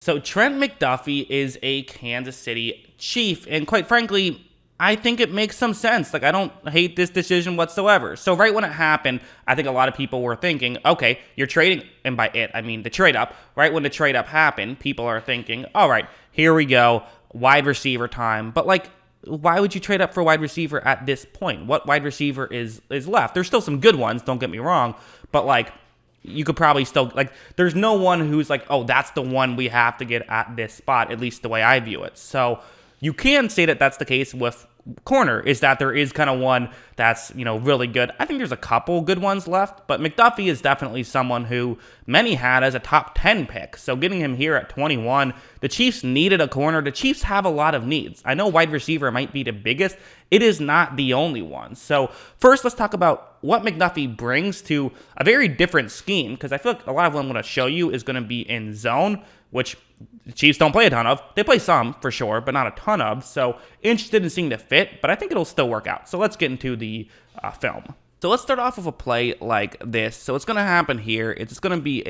So Trent McDuffie is a Kansas City Chief, and quite frankly, I think it makes some sense. Like, I don't hate this decision whatsoever. So right when it happened, I think a lot of people were thinking, okay, you're trading, and by it, I mean the trade up. Right when the trade up happened, people are thinking, all right, here we go, wide receiver time. But like, why would you trade up for wide receiver at this point? What wide receiver is left? There's still some good ones, don't get me wrong, but like, you could probably still, like, there's no one who's like, oh, that's the one we have to get at this spot, at least the way I view it. So you can say that that's the case with corner, is that there is kind of one that's, really good. I think there's a couple good ones left, but McDuffie is definitely someone who many had as a top 10 pick. So getting him here at 21, the Chiefs needed a corner. The Chiefs have a lot of needs. I know wide receiver might be the biggest. It is not the only one. So first, let's talk about what McDuffie brings to a very different scheme, because I feel like a lot of what I'm going to show you is going to be in zone, which the Chiefs don't play a ton of. They play some, for sure, but not a ton of. So interested in seeing the fit, but I think it'll still work out. So let's get into the film. So let's start off with a play like this. So what's going to happen here, it's going to be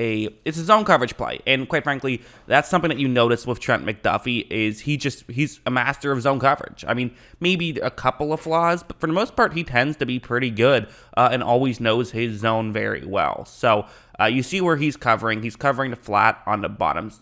it's a zone coverage play. And quite frankly, that's something that you notice with Trent McDuffie is he's a master of zone coverage. I mean, maybe a couple of flaws, but for the most part, he tends to be pretty good and always knows his zone very well. So you see where he's covering. He's covering the flat on the bottom,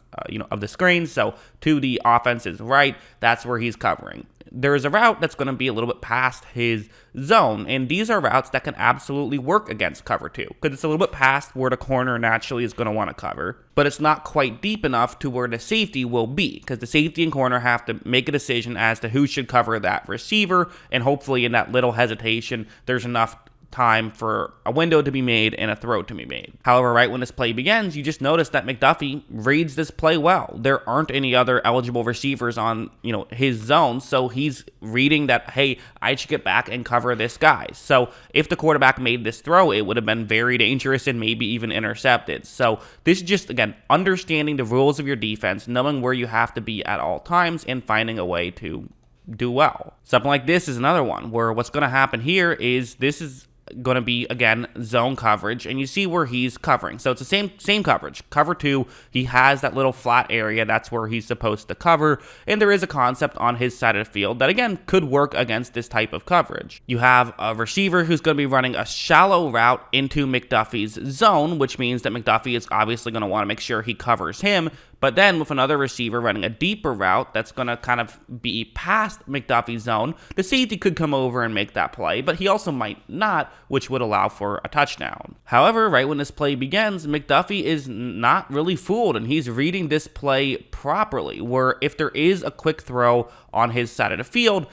of the screen. So to the offense's right, that's where he's covering. There is a route that's going to be a little bit past his zone, and these are routes that can absolutely work against cover 2, because it's a little bit past where the corner naturally is going to want to cover, but it's not quite deep enough to where the safety will be, because the safety and corner have to make a decision as to who should cover that receiver, and hopefully in that little hesitation, there's enough time for a window to be made and a throw to be made. However, right when this play begins, you just notice that McDuffie reads this play well. There aren't any other eligible receivers on, his zone, so he's reading that, hey, I should get back and cover this guy. So if the quarterback made this throw, it would have been very dangerous and maybe even intercepted. So this is just, again, understanding the rules of your defense, knowing where you have to be at all times, and finding a way to do well. Something like this is another one where what's going to happen here is this is going to be, again, zone coverage, and you see where he's covering. So it's the same coverage. Cover 2, he has that little flat area. That's where he's supposed to cover, and there is a concept on his side of the field that, again, could work against this type of coverage. You have a receiver who's going to be running a shallow route into McDuffie's zone, which means that McDuffie is obviously going to want to make sure he covers him. But then with another receiver running a deeper route that's going to kind of be past McDuffie's zone, the safety could come over and make that play, but he also might not, which would allow for a touchdown. However, right when this play begins, McDuffie is not really fooled, and he's reading this play properly, where if there is a quick throw on his side of the field,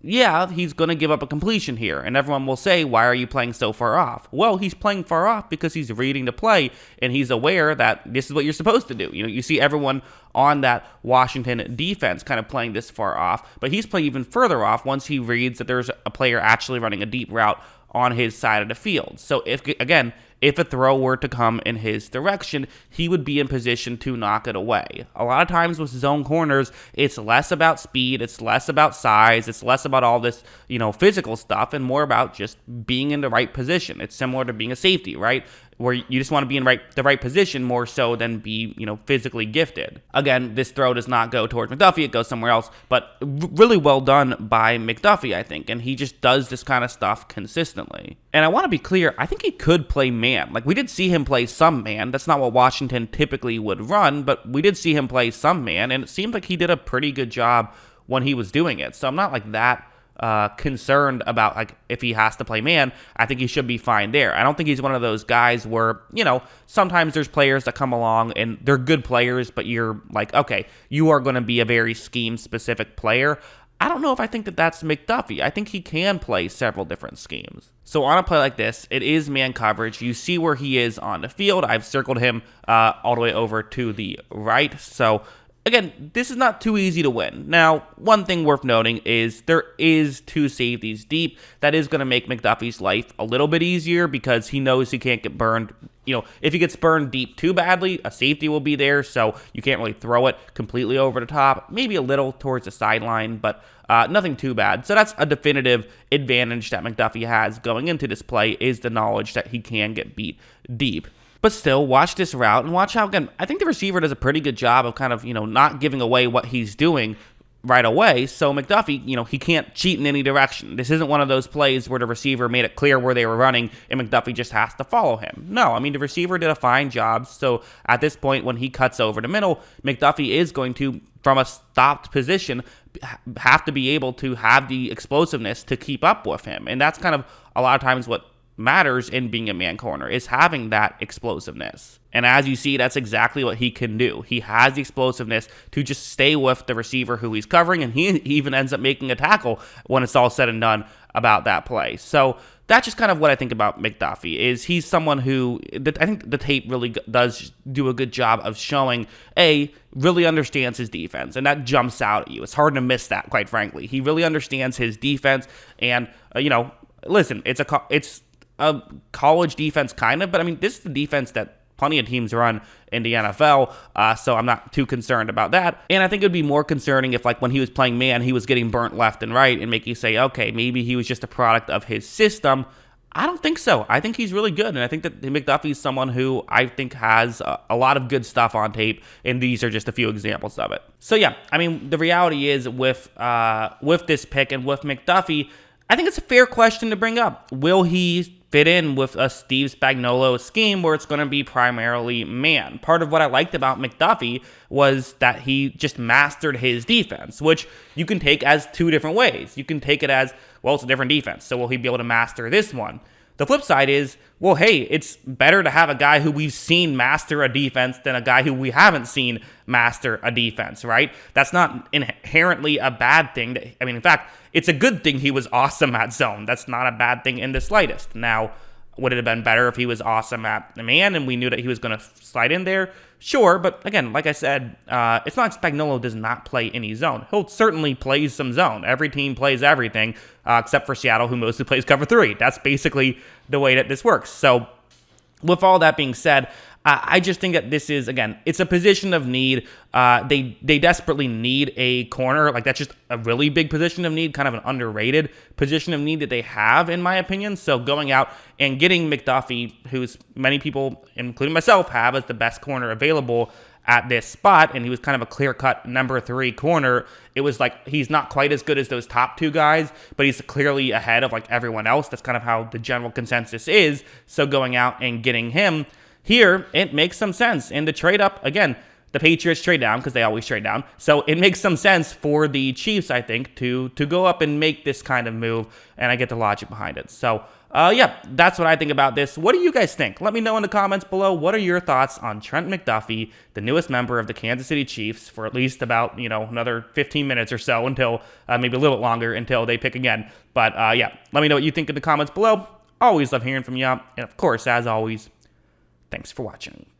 yeah, he's going to give up a completion here, and everyone will say, why are you playing so far off? Well, he's playing far off because he's reading the play, and he's aware that this is what you're supposed to do. You see everyone on that Washington defense kind of playing this far off, but he's playing even further off once he reads that there's a player actually running a deep route on his side of the field. So if a throw were to come in his direction, he would be in position to knock it away. A lot of times with zone corners, it's less about speed, it's less about size, it's less about all this, physical stuff, and more about just being in the right position. It's similar to being a safety, right? Where you just want to be in the right position more so than be, physically gifted. Again, this throw does not go towards McDuffie, it goes somewhere else, but really well done by McDuffie, I think, and he just does this kind of stuff consistently. And I want to be clear, I think he could play man. Like, we did see him play some man. That's not what Washington typically would run, but we did see him play some man, and it seemed like he did a pretty good job when he was doing it. So I'm not like that concerned about like if he has to play man. I think he should be fine there. I don't think he's one of those guys where, sometimes there's players that come along and they're good players, but you're like, okay, you are going to be a very scheme-specific player. I don't know if I think that that's McDuffie. I think he can play several different schemes. So on a play like this, it is man coverage. You see where he is on the field. I've circled him all the way over to the right. So again, this is not too easy to win. Now, one thing worth noting is there is 2 safeties deep. That is going to make McDuffie's life a little bit easier because he knows he can't get burned. If he gets burned deep too badly, a safety will be there, so you can't really throw it completely over the top. Maybe a little towards the sideline, but nothing too bad. So that's a definitive advantage that McDuffie has going into this play, is the knowledge that he can get beat deep. But still, watch this route and watch how, again, I think the receiver does a pretty good job of kind of, not giving away what he's doing right away. So McDuffie, he can't cheat in any direction. This isn't one of those plays where the receiver made it clear where they were running and McDuffie just has to follow him. No, I mean, the receiver did a fine job. So at this point, when he cuts over the middle, McDuffie is going to, from a stopped position, have to be able to have the explosiveness to keep up with him. And that's kind of a lot of times what matters in being a man corner, is having that explosiveness. And as you see, that's exactly what he can do. He has the explosiveness to just stay with the receiver who he's covering, and he even ends up making a tackle when it's all said and done about that play. So that's just kind of what I think about McDuffie, is he's someone who, I think the tape really does do a good job of showing, really understands his defense, and that jumps out at you. It's hard to miss that, quite frankly. He really understands his defense, and, listen, it's a college defense kind of, but I mean, this is the defense that plenty of teams run in the NFL, so I'm not too concerned about that. And I think it would be more concerning if, like, when he was playing man, he was getting burnt left and right and make you say, okay, maybe he was just a product of his system. I don't think so. I think he's really good, and I think that McDuffie is someone who I think has a lot of good stuff on tape, and these are just a few examples of it. So yeah, I mean, the reality is with this pick and with McDuffie, I think it's a fair question to bring up. Will he fit in with a Steve Spagnuolo scheme where it's going to be primarily man? Part of what I liked about McDuffie was that he just mastered his defense, which you can take as two different ways. You can take it as, well, it's a different defense, so will he be able to master this one? The flip side is, well, hey, it's better to have a guy who we've seen master a defense than a guy who we haven't seen master a defense, right? That's not inherently a bad thing. In fact, it's a good thing he was awesome at zone. That's not a bad thing in the slightest. Now, would it have been better if he was awesome at the man and we knew that he was going to slide in there? Sure, but again, like I said, it's not like Spagnuolo does not play any zone. He'll certainly play some zone. Every team plays everything, except for Seattle, who mostly plays cover 3. That's basically the way that this works. So with all that being said, I just think that this is, again, it's a position of need. They desperately need a corner. Like, that's just a really big position of need, kind of an underrated position of need that they have, in my opinion. So going out and getting McDuffie, who's many people, including myself, have as the best corner available at this spot, and he was kind of a clear-cut number 3 corner. It was like, he's not quite as good as those top 2 guys, but he's clearly ahead of, like, everyone else. That's kind of how the general consensus is. So going out and getting him here, it makes some sense. And the trade up, again, the Patriots trade down because they always trade down. So it makes some sense for the Chiefs, I think, to go up and make this kind of move, and I get the logic behind it. So, yeah, that's what I think about this. What do you guys think? Let me know in the comments below. What are your thoughts on Trent McDuffie, the newest member of the Kansas City Chiefs, for at least about, another 15 minutes or so until, maybe a little bit longer until they pick again. But, yeah, let me know what you think in the comments below. Always love hearing from you. And, of course, as always, thanks for watching.